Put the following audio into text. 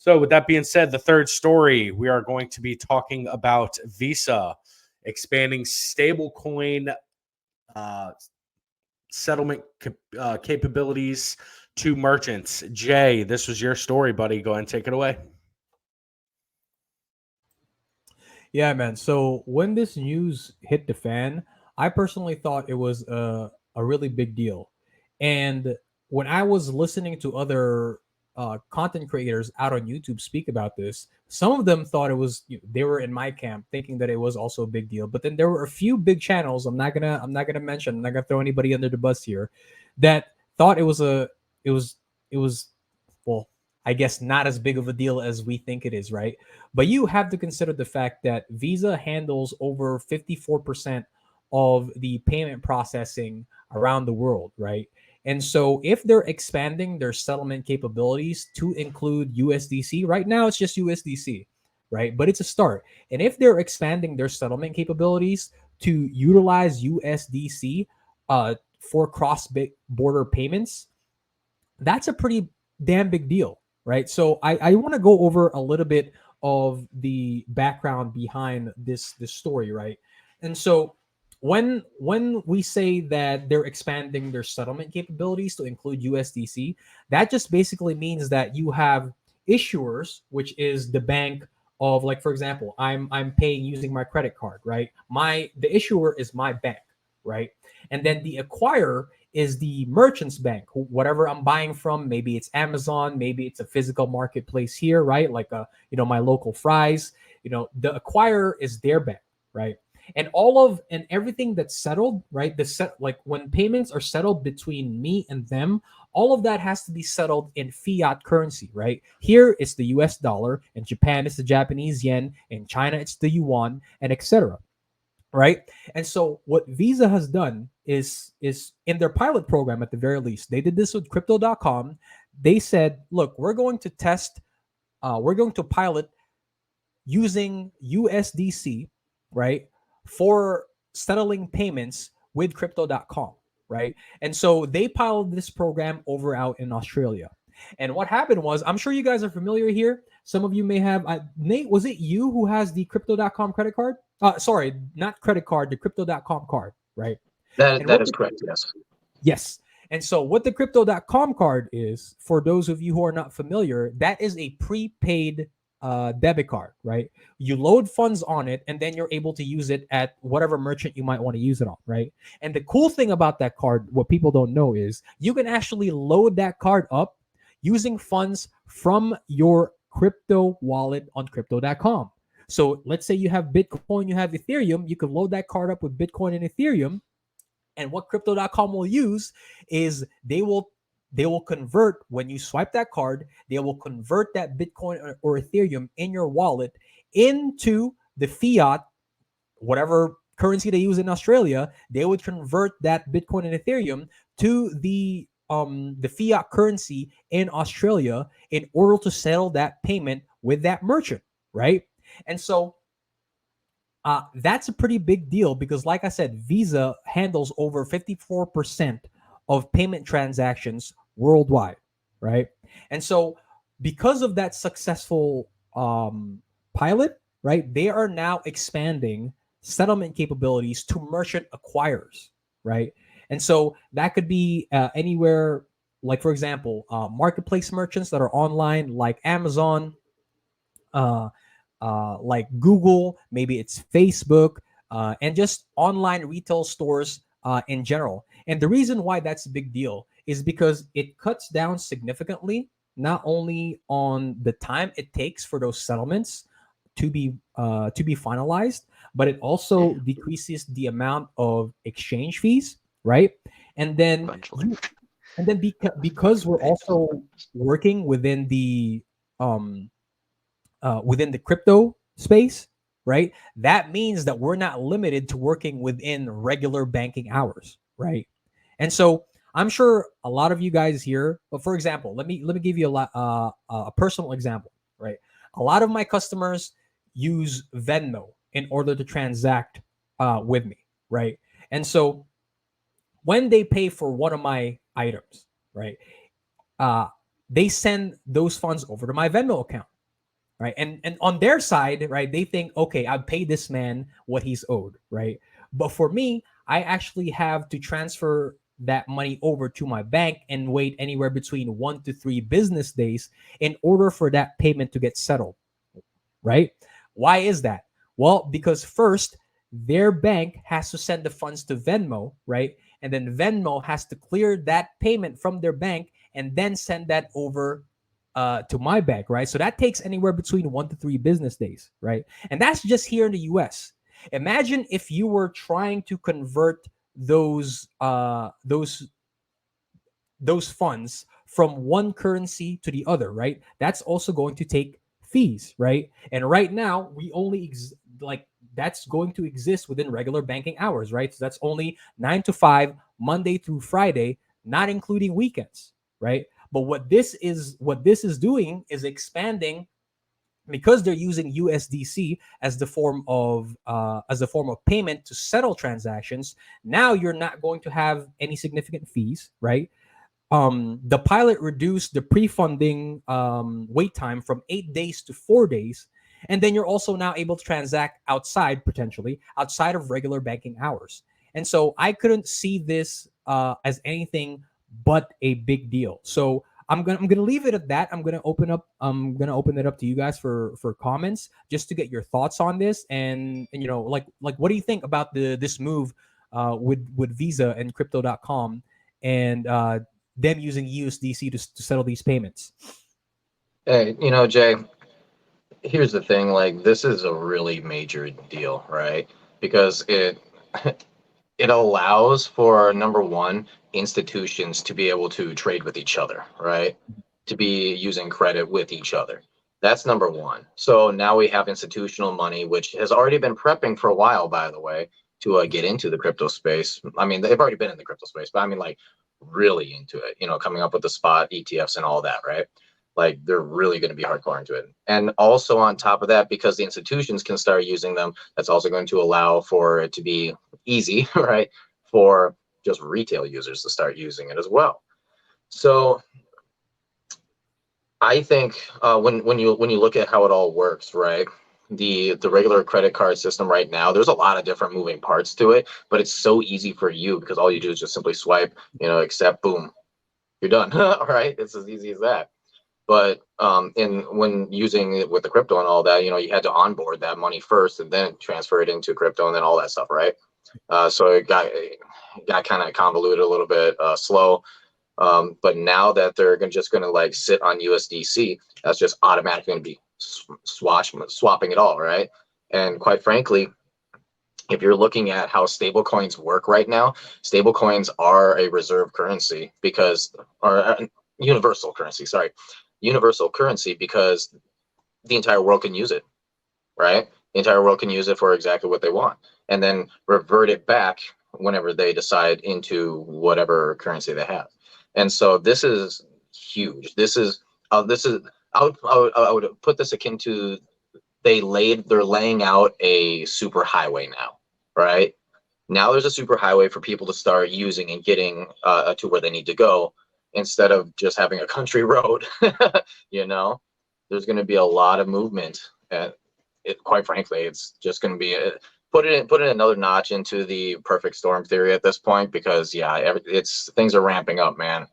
So with that being said, the third story, we are going to be talking about Visa expanding stablecoin settlement capabilities to merchants. Jay, this was your story, buddy. Go ahead and take it away. Yeah, man. So when this news hit the fan, I personally thought it was a really big deal. And when I was listening to other content creators out on YouTube speak about this, some of them thought it was they were in my camp, thinking that it was also a big deal. But then there were a few big channels. I'm not gonna mention. I'm not gonna throw anybody under the bus here, that thought it was well, I guess not as big of a deal as we think it is, right? But you have to consider the fact that Visa handles over 54% of the payment processing around the world, right? And so if they're expanding their settlement capabilities to include USDC, right now it's just USDC, right? But it's a start. And if they're expanding their settlement capabilities to utilize USDC for cross-border payments, that's a pretty damn big deal, right? So I want to go over a little bit of the background behind this story, right? And so when we say that they're expanding their settlement capabilities to include USDC, that just basically means that you have issuers, which is the bank of, like, for example, I'm paying using my credit card, right? The issuer is my bank, right? And then the acquirer is the merchant's bank, whatever I'm buying from. Maybe it's Amazon, maybe it's a physical marketplace here, right? Like my local fries. The acquirer is their bank, right? And everything that's settled, right? Like when payments are settled between me and them, all of that has to be settled in fiat currency, right? Here it's the US dollar, in Japan it's the Japanese yen, in China it's the yuan, and etc. Right. And so what Visa has done is in their pilot program, at the very least, they did this with crypto.com. They said, look, we're going to pilot using USDC, right, for settling payments with crypto.com, right? And so they piloted this program over out in Australia. And what happened was, I'm sure you guys are familiar here. Some of you may have. Nate, was it you who has the crypto.com credit card? Sorry, not credit card, the crypto.com card, right? That is correct, yes. Yes. And so what the crypto.com card is, for those of you who are not familiar, that is a prepaid debit card, right? You load funds on it, and then you're able to use it at whatever merchant you might want to use it on, right? And the cool thing about that card, what people don't know, is you can actually load that card up using funds from your crypto wallet on crypto.com. So let's say you have Bitcoin, you have Ethereum, you can load that card up with Bitcoin and Ethereum. And what crypto.com will use is they will convert, when you swipe that card, they will convert that Bitcoin or Ethereum in your wallet into the fiat, whatever currency they use in Australia. They would convert that Bitcoin and Ethereum to the fiat currency in Australia in order to settle that payment with that merchant, right? And so that's a pretty big deal because, like I said, Visa handles over 54% of payment transactions worldwide, right? And so because of that successful pilot, right, they are now expanding settlement capabilities to merchant acquirers, right? And so that could be anywhere, like, for example, marketplace merchants that are online, like Amazon, like Google, maybe it's Facebook, and just online retail stores in general. And the reason why that's a big deal is because it cuts down significantly, not only on the time it takes for those settlements to be finalized, but it also decreases the amount of exchange fees, right? And then because we're also working within the crypto space, right? That means that we're not limited to working within regular banking hours, right? And so I'm sure a lot of you guys here, but for example, let me give you a personal example, right? A lot of my customers use Venmo in order to transact with me, right? And so when they pay for one of my items, right, they send those funds over to my Venmo account, right? And on their side, right, they think, okay, I've paid this man what he's owed, right? But for me, I actually have to transfer that money over to my bank and wait anywhere between 1 to 3 business days in order for that payment to get settled, right? Why is that? Well, because first, their bank has to send the funds to Venmo, right? And then Venmo has to clear that payment from their bank and then send that over to my bank, right? So that takes anywhere between 1 to 3 business days, right? And that's just here in the US. Imagine if you were trying to convert those funds from one currency to the other, right? That's also going to take fees, right? And right now, we only like that's going to exist within regular banking hours, right? So that's only 9 to 5, Monday through Friday, not including weekends, right? But what this is doing is expanding, because they're using USDC as the form of payment to settle transactions. Now you're not going to have any significant fees, right? The pilot reduced the pre-funding wait time from 8 days to 4 days, and then you're also now able to transact potentially outside of regular banking hours. And so I couldn't see this as anything but a big deal. So I'm gonna leave it at that. I'm gonna open it up to you guys for comments, just to get your thoughts on this, and like what do you think about this move with Visa and Crypto.com, and them using USDC to settle these payments? Hey, Jay, here's the thing. Like, this is a really major deal, right? Because it it allows for, number one, institutions to be able to trade with each other, right? To be using credit with each other. That's number one. So now we have institutional money, which has already been prepping for a while, by the way, to get into the crypto space. I mean, they've already been in the crypto space, but I mean, like, really into it, coming up with the spot ETFs and all that, right? Like, they're really going to be hardcore into it. And also on top of that, because the institutions can start using them, that's also going to allow for it to be easy, right, for just retail users to start using it as well. So I think when you look at how it all works, right, the regular credit card system right now, there's a lot of different moving parts to it, but it's so easy for you because all you do is just simply swipe, accept, boom, you're done. All right, it's as easy as that. But when using it with the crypto and all that, you had to onboard that money first and then transfer it into crypto and then all that stuff, right? So it got kind of convoluted, a little bit slow. But now that they're just going to like sit on USDC, that's just automatically going to be swapping it all, right? And quite frankly, if you're looking at how stable coins work right now, stable coins are a reserve currency or universal currency, because the entire world can use it, right? The entire world can use it for exactly what they want, and then revert it back whenever they decide into whatever currency they have. And so this is huge. I would put this akin to they're laying out a super highway now, right? Now there's a super highway for people to start using and getting to where they need to go, instead of just having a country road. There's going to be a lot of movement, and quite frankly, it's just going to be put it another notch into the perfect storm theory at this point, because things are ramping up, man.